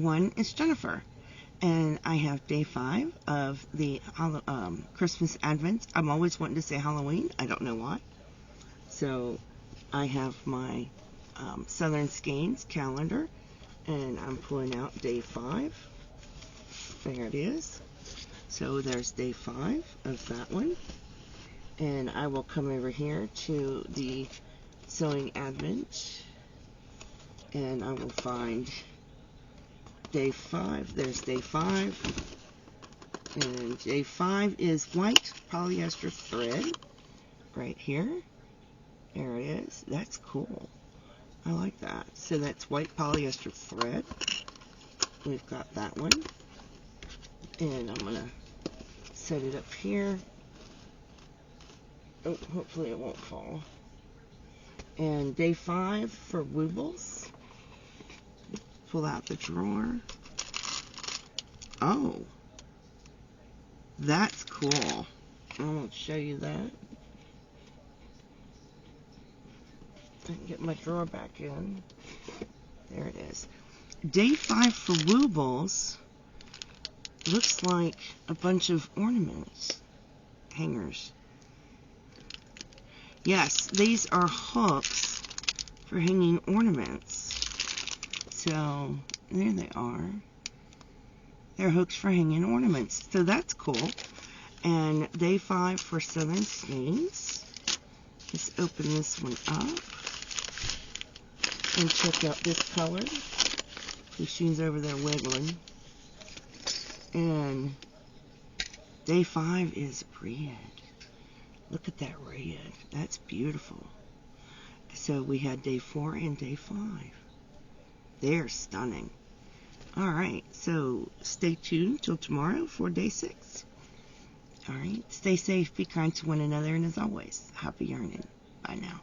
1 is Jennifer. And I have day 5 of the Christmas Advent. I'm always wanting to say Halloween. I don't know why. So I have my Southern Skeins calendar. And I'm pulling out day 5. There it is. So there's day 5 of that one. And I will come over here to the Sewing Advent. And I will find day 5. There's day 5. And day 5 is white polyester thread. Right here. There it is. That's cool. I like that. So that's white polyester thread. We've got that one. And I'm going to set it up here. Oh, hopefully it won't fall. And day 5 for Woobles. Pull out the drawer. Oh, that's cool. I'm going to show you that. I can get my drawer back in. There it is. Day 5 for Woobles looks like a bunch of ornaments. Hangers. Yes, these are hooks for hanging ornaments. So, there they are. They're hooks for hanging ornaments. So that's cool. And day 5 for Southern Skeins. Let's open this one up. And check out this color. Pusheen's over there wiggling. And day 5 is red. Look at that red. That's beautiful. So we had day 4 and day 5. They're stunning. Alright, so stay tuned till tomorrow for day 6. Alright, stay safe, be kind to one another, and as always, happy yarning. Bye now.